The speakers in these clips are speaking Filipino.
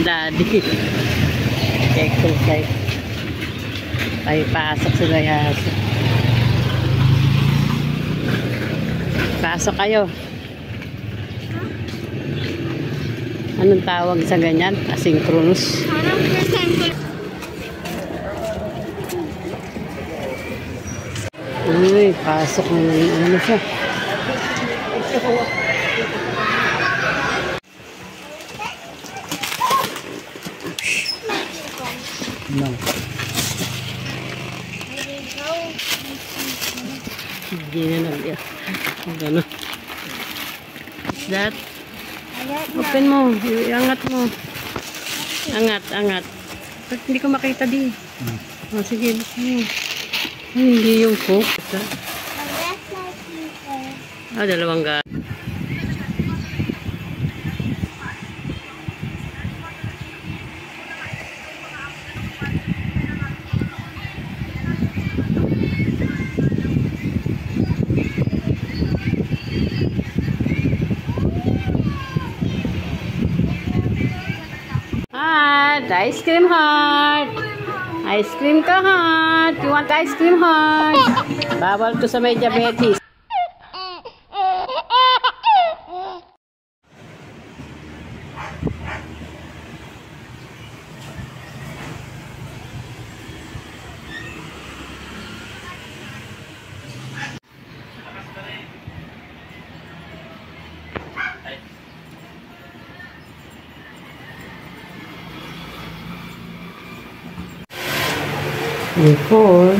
Daddy. Exercise. Ay, pasok sila yaso. Pasok kayo. Anong tawag sa ganyan? Asynchronous. Uy, pasok ng ano siya. No. Hindi na nag-iyak. Gano'n. What's that? Open mo. Iangat mo. Angat, angat. Ba't hindi ko makita di? Oh, sige. Hindi yung cook. Dalawang ga. Ice cream heart. Ice cream ka heart. You want ice cream heart? Bawal to sa may diabetes. Before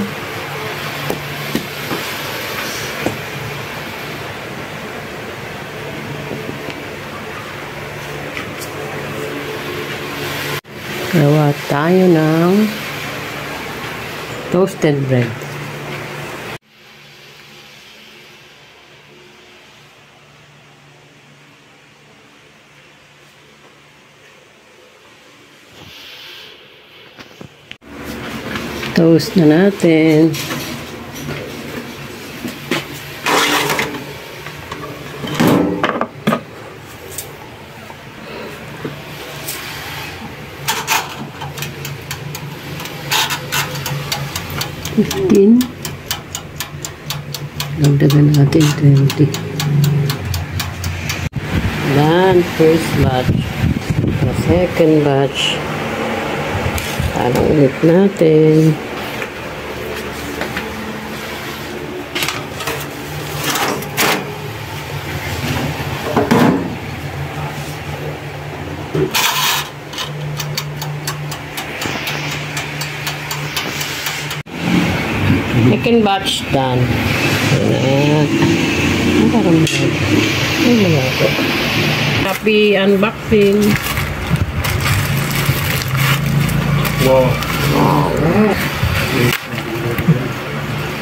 gawa tayo ng toasted bread. Toast na natin. Dagdagan natin 20. Then, first batch. The second batch. Parang ulit natin. Second batch done. Parang happy unboxing. Wow.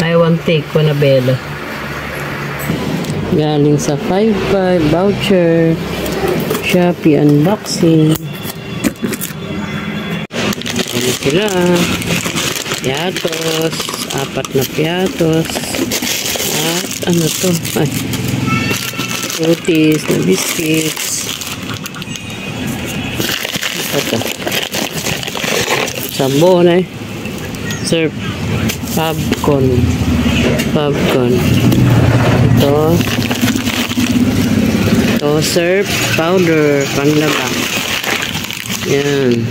I want take one a bella. Galing sa 5-5 voucher. Shopee unboxing. Ano sila? Piatos. 4 na piatos. At ano to? Ay. Fruities na biscuits. Ito. Sabon eh. Surf. Popcorn. Popcorn. Ito. Ito. Surf powder. Panlaba. Yan.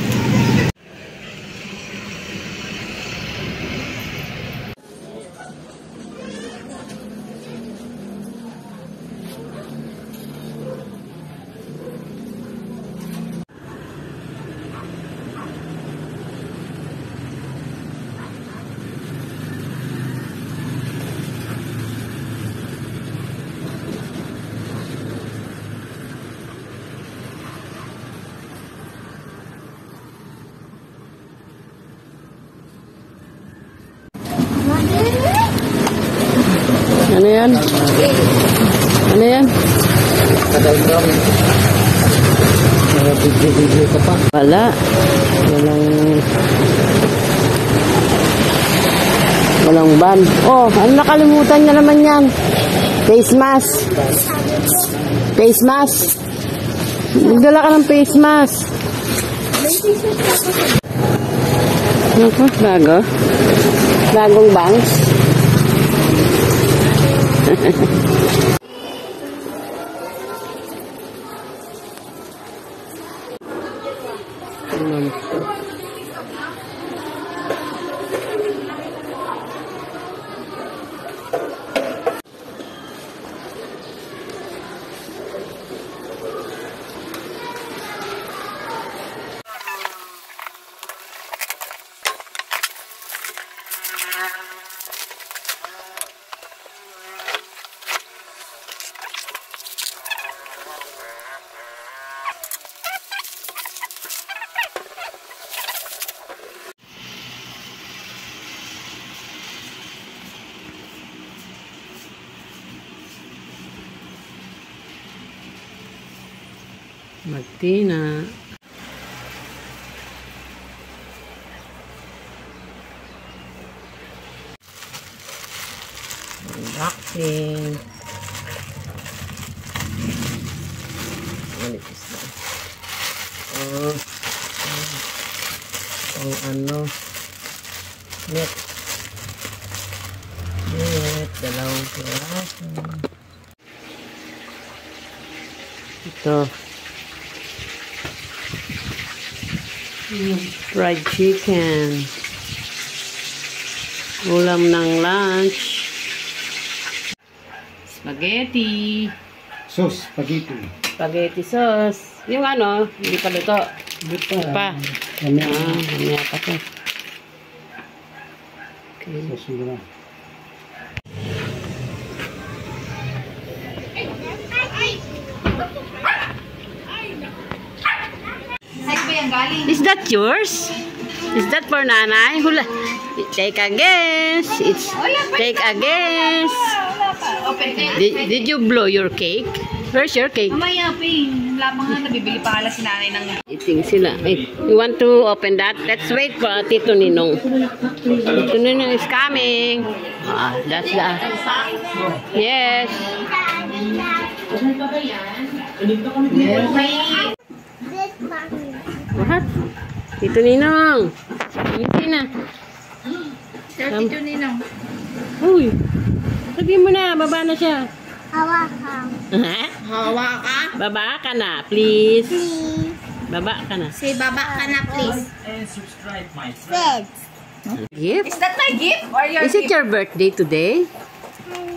Ano yan? Ano yan? Video ka pa? Wala. Walang ban. Oh, ano nakalimutan niya naman yan? Face mask. Face mask. Nagdala ka ng face mask. Naku, bago. Bagong bangs. Magtina. Unboxing. Manipis na. Ano. Net. Dalawang piraso. Ito. Fried chicken. Ulam ng lunch. Spaghetti. Sauce, spaghetti. Spaghetti sauce. Yung ano, hindi pa luto. Luto Pa. Mamaya pa to. Okay. Sauce mo na. Is that yours? Is that for nanay? Hula. Take a guess. Take a guess. Did you blow your cake? Where's your cake? Mamaya, Ping. Wala pa nga, nabibili pa hala si nanay ng... Eating sila. You want to open that? Let's wait for Tito Ninong. Tito Ninong is coming. That's the... Yes. What? Tito Ninong. Hindi na. Tito Ninong. Uy. Sabihin mo na, baba na siya. Hawa ka. Hawa ka? Baba ka na, please. Please. Baba ka na. Say baba ka na, please. Friends. Gift? Is that my gift? Or your Is it your birthday today?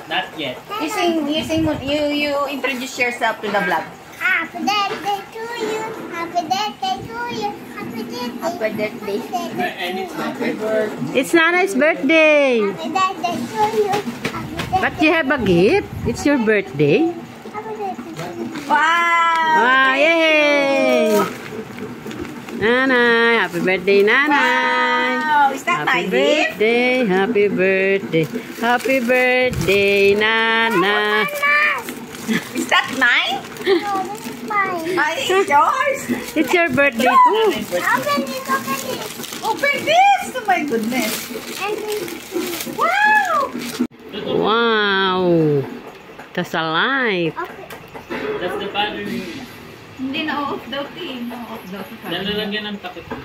Not yet. You introduce yourself to the vlog. Happy birthday to you. Happy birthday to you. Happy birthday. Happy birthday. And it's my favorite. It's Nana's birthday. Happy birthday to you. Happy birthday. But you have a gift? It's your birthday? Happy birthday. Wow! Ah, yay! Nanay, happy birthday, Nanay. Wow! Is that my Happy gift? birthday, happy birthday, happy birthday, Nana. Is that mine? No, this is mine. Ay, it's yours. It's your birthday too. Open this, open this. Open this! Oh my goodness. And this. Wow! Wow. That's alive. Okay. That's the battery. Hindi na-off daw, Ping. Na-off daw. Nalalagyan ng takip. Open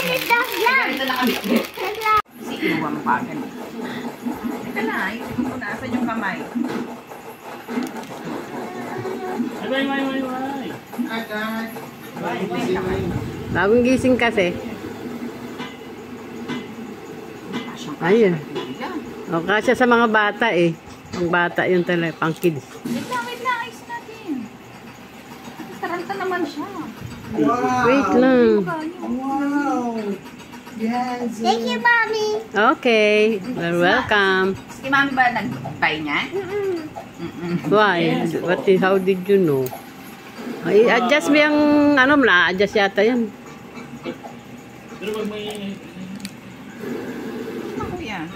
this, the vlog. Ito na kami. The vlog. Kasi kinuha mo pa agad. Teka na, ito mo na. Saan yung kamay? Why? Bagong gising kasi. Ayun. O, kasya sa mga bata eh. Ang bata yun talaga, pang kids. Wait lang. Ayos natin. Taranta naman siya. Wait lang. Thank you, Mommy. Okay, you're welcome. Si Mami ba nag-buy niyan? Why? How did you know? Ay, adjust mo yung, ano mo na, adjust yata yan. Pero pag may... Ako yan.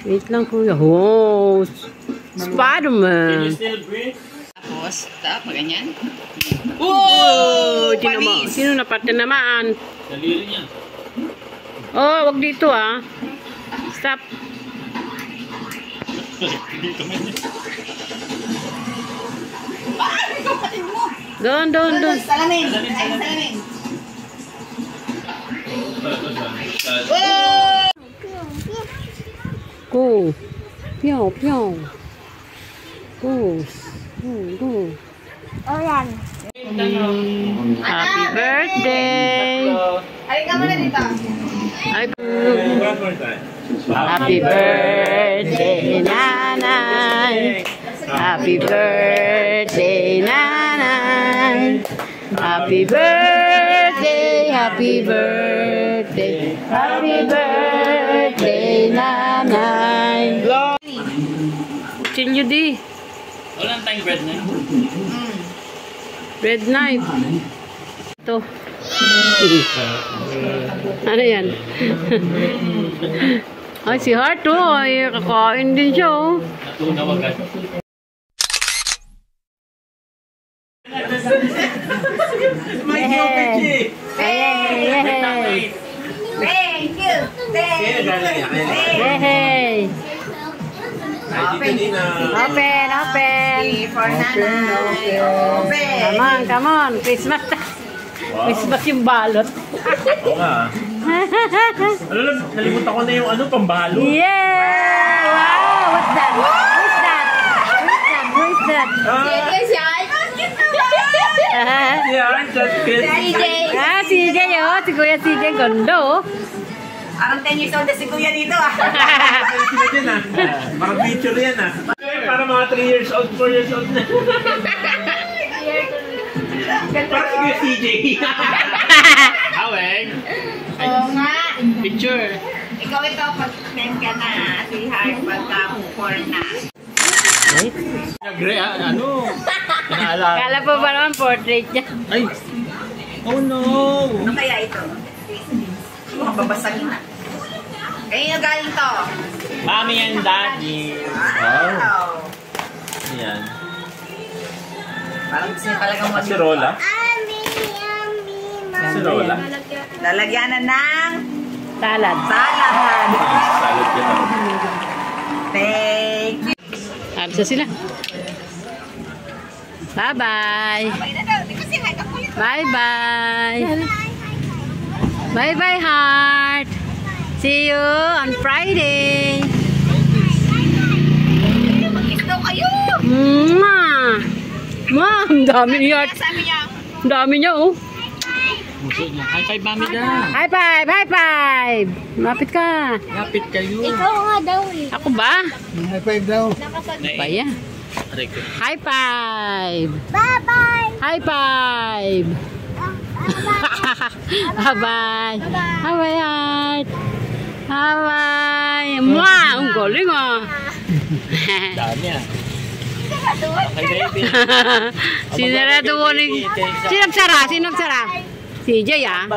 Wait lang kuya. Wow! Can Spider-Man! you still breathe? Tapos, ganyan. Oh! Panis! Sino na pati naman? Daliri niya. Oh, wag dito ah. Stop. Doon, doon, doon. Salamin. Salamin. Go. Piao, piao. Go. Go, go. Oh, yan. Happy birthday. Ay, ka muna dito. Happy birthday, nanay. Happy birthday, nanay. Happy birthday, happy birthday. Happy birthday, nanay. Kutsilyo di. Walang tayong bread na yun. Bread knife. Ito. Ano yan? Ay, si Heart, oh. Ay, kakain din siya, oh. Natunaw agad. Yay! Yay! Thank you. Yay! Open, open. For nanay. Open. Come on, come on. Christmas. Christmas yung balot. Oo nga. Alam, nalimutan ko na yung pambalo. Yeah! Wow! What's that? What's that? What's that? What's that? Yeah, just kidding. Ah, si CJ, oh. Si Kuya CJ, gondo, oh. Parang 10 years old na si Kuya dito ah. Sila dyan Parang picture yan Para mga 3 years old, 4 years old na. Parang si Kuya CJ. Aweng. Oo nga. Picture. Ikaw ito, pag-10 ka na. Si Heart, pagka-4 na. Right? Nagre, ano? Pinaalala. Kala po ba naman portrait niya? Ay! Oh no! Ano kaya ito? Mababasag na. Kaya galing to. Mommy and Daddy. Wow. Yan. Parang gusto niya talagang mag- Si Rola. Yummy, yummy, Si Rola. Lalagyanan ng Salad. salad. Salad ka daw. Thank you. Halos na sila. Bye-bye. Abay na daw. Di kasi hanggang kulit. Bye-bye. Bye-bye, Heart. See you on Friday. Mag-kiss daw kayo. Mwah! Mwah! Ang dami ni Heart. Sabi niya. Ang dami niya, oh. Puso niya. High five, Mami da. High five! High five! Lapit ka. Lapit kayo. Ikaw nga daw eh. Ako ba? High five daw. Ba yan? Aray ko. High five! Bye-bye. High five! Bye-bye! Bye-bye, Heart! Bye-bye! Mwah! Ang galing, ah! Dami Okay, baby. Sinarado mo rin. Sino nagsara? Sino nagsara? Si Jay, ah.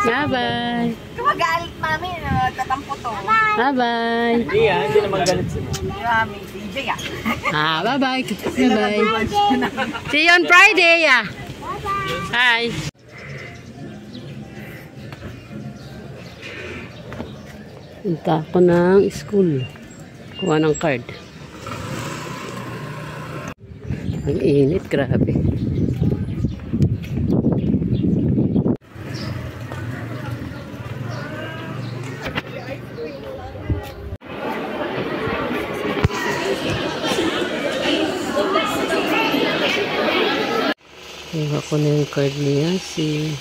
Bye-bye. Kumagalit mami. Tatampo to. Bye-bye. Hindi naman galit sila. Mami, DJ ah. Ah, bye-bye. Bye-bye. See you on Friday, ah. Hi. Punta ako ng school. Kuha ng card. Ang init, grabe. Kuha ko na yung card niya si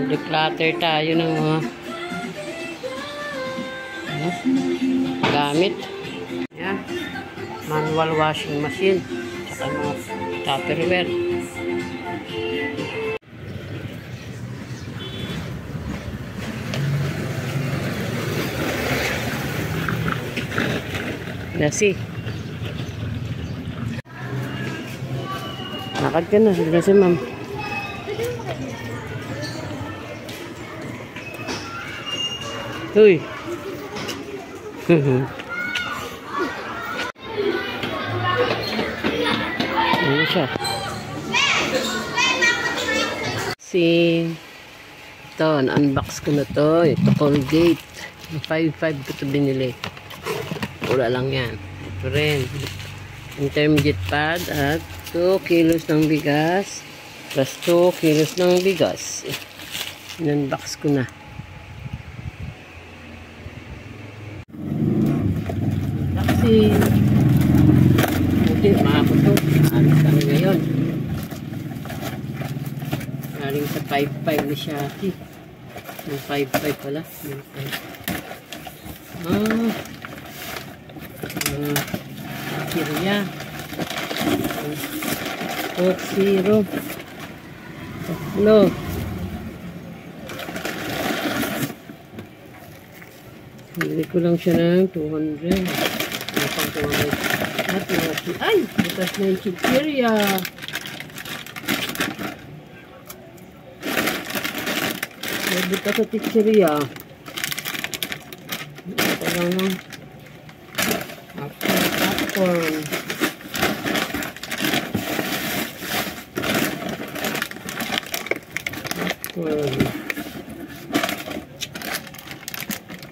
declutter tayo ng mga gamit. Yan. Manual washing machine. Saka mga Tupperware. Nasi. Lakad ka na. Dito si ma'am. Uy. Ano siya? Ito, unbox ko na to. Ito, Colgate. 5.5 ko ito binili. Wala lang yan. Ito rin. Intermediate pad at 2 kilos ng bigas. Plus 2 kilos ng bigas. In-unbox ko na. Kasi buti, makakot to. Alis kami ngayon. Galing sa 5.5 ni Shaki. Yung 5.5 pala. Yung 5. Kirya. Coke Zero. Hello. Bili ko lang siya ng 200. Napang 200. Ay! Bukas na yung chichirya. Bukas sa chichirya. Ito lang ng popcorn.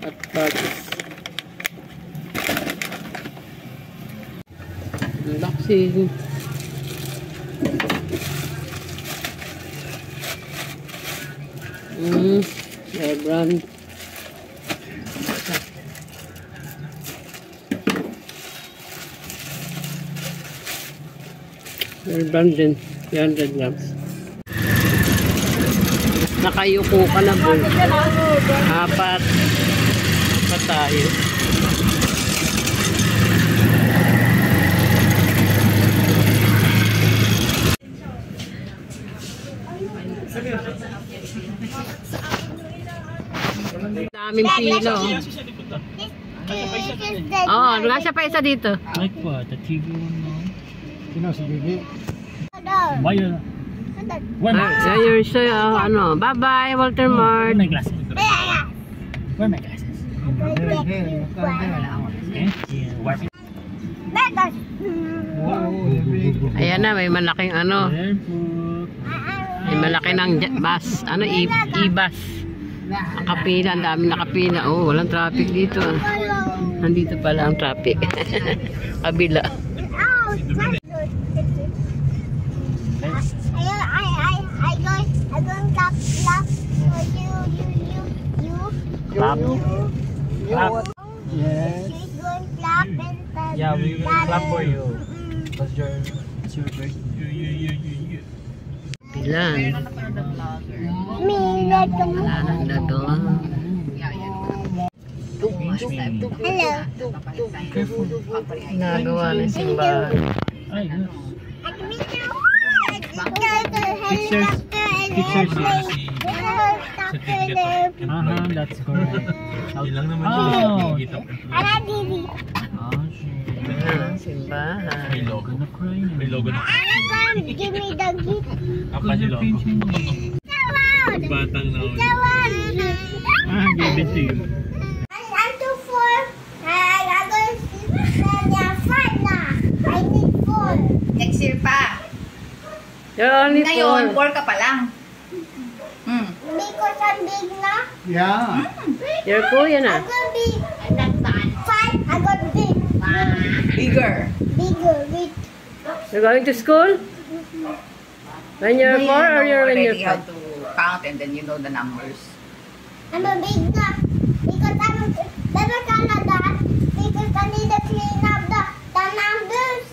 At patis. Unboxing. Air brand. Air brand din. 300 grams. Nakayuko ka na po. 4 pa tayo. Daming pilo. Oh, nasa pa isa dito. Like what? The TV one now? Sino si Bibi? Why you? Where my Ah, you're so, ano, bye-bye, Walter Mart. my glasses? Where my glasses? Okay. Wipe it. Ayan na, may malaking ano, Careful. may malaki ng bus, ano, e-bus. Nakapila, ang dami nakapila. Oh, walang traffic dito. Nandito pala ang traffic. Kabila. Clap. Clap. Yes. Yeah, we will clap for you. Because it's your birthday. Pilan. Wala nang nagawa. Hello. Nagawa ng simbahan. Ay, good. Pictures. That's correct. Ilang naman Oh. Ayan, simbahan. May logo. Gonna cry. May logo na. Give me the gift. Apa si logo? Batang na ulit. Give it to you. I'm too full. I'm going to 5 na. I need 4. Next year pa. You're only Ngayon, 4. 4 ka pa lang. Because I'm big na. Yeah. You're kuya na. I'm gonna be 5. I'm gonna be Bigger. bigger. With You're going to school? When you're 4 or you're when you're already how 5? to count and then you know the numbers. I'm a big na. Because I'm never gonna that. Because I need to clean up the numbers.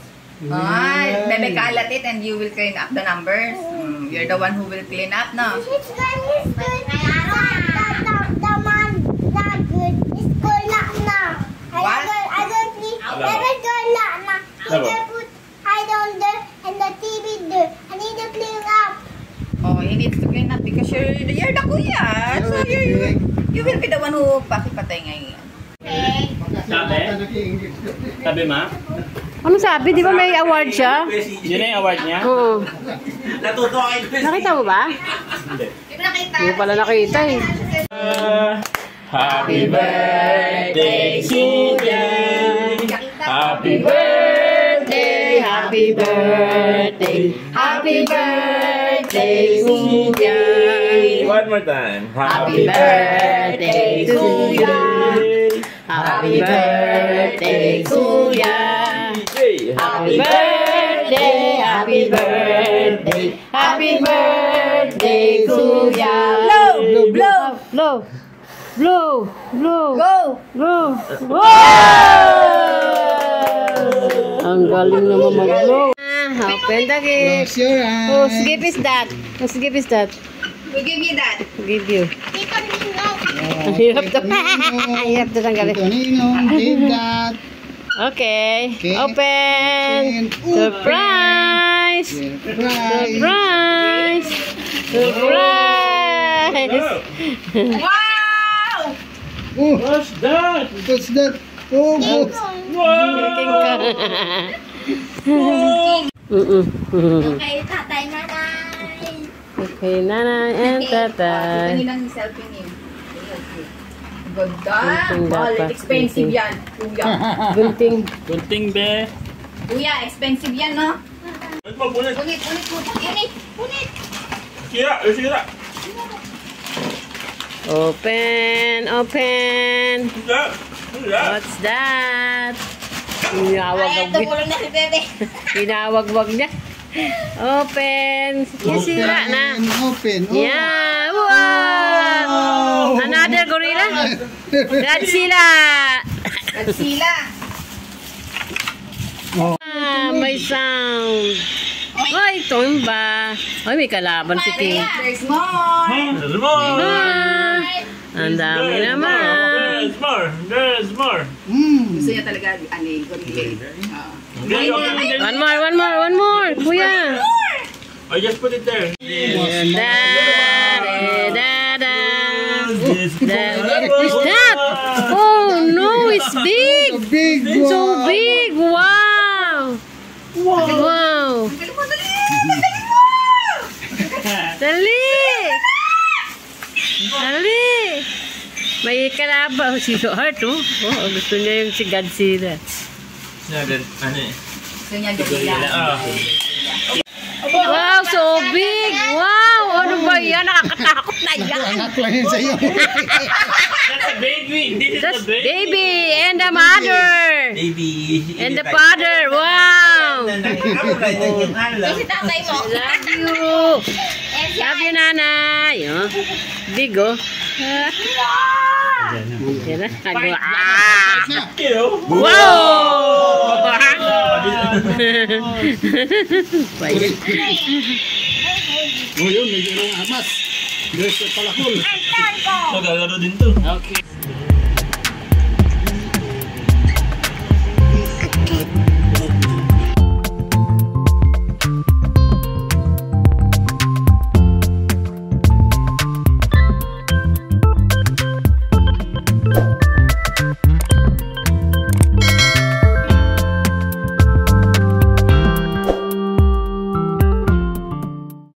Ay, bebe kalat it and you will clean up the numbers. You're the one who will clean up, no? It's good. The man not good. It's good na. What? I don't clean. Never good na. I don't put hide on the and the TV He needs to clean up because you're the kuya. So you will be the one who pakipatay ngayon. Sabi ma? Ano sabi? Di ba may award siya? Yun na yung award niya? Oo. Natuto kayo. Nakita mo ba? Hindi ko pala nakita eh. Happy birthday, Sujan! Happy birthday, happy birthday, happy birthday, Sujan! One more time. Happy birthday to you! Happy birthday to you! Happy birthday, happy birthday, happy birthday to you! Blow! Blow! Blow! Blow! Blow! Go! Blow! Wow! Ang galing naman mag-blow. Open the gift. Close your eyes. Whose gift is that? Whose gift is that? We give you that. Give you. Tito Ninong. Ang hirap to. Ang hirap to tanggalin. Tito Ninong, give that. Okay. Okay. Open. Surprise! Surprise. Surprise! Surprise! Wow! Oh, What's that? what's that? Oh, Tito. Okay, tatay, nanay. Okay, nanay and tatay. Ito nilang selfie niyo. Ganda. Gunting Mahal, dapat, expensive gunting. yan. Kuya. Gunting. Gunting be. Kuya, expensive yan, no? Bunit. Unit, unit, unit, unit. Sira. Sira. Open. Open. Sira. What's that? Ay, Pinawag-wag ito niya. mo lang na si Bebe. Pinawag-wag niya. Open. Sisira na. Open. Oh. Yeah. Wow. Another gorilla. Godzilla. Godzilla. Oh. May sound. Ay, tumba. Ay, may kalaban si Pink. There's more. There's more. Ang dami naman. There's more. There's more. Gusto niya talaga, gorilla. One more. Kuya. I just put it there. Is that? Oh no, it's big. A big one. So big. Wow. Wow. Dali. Dali. May kalaban si Heart, oh. Oh, gusto niya yung si Godzilla. Ano eh? Gusto niya gorilla. Wow, so big! Wow! Ano ba yan? Nakakatakot na yan! Anak lang yun sa'yo. That's a baby. This is That's the baby. baby and the mother! Baby. And the father! Wow! Si tatay mo. Love you! Love you, nanay! Oh. Big, oh. Yan na. Ah! Wow! Bye. Oh, yun, may ginong amas. There's a palakol. Nagalaro din to. Okay.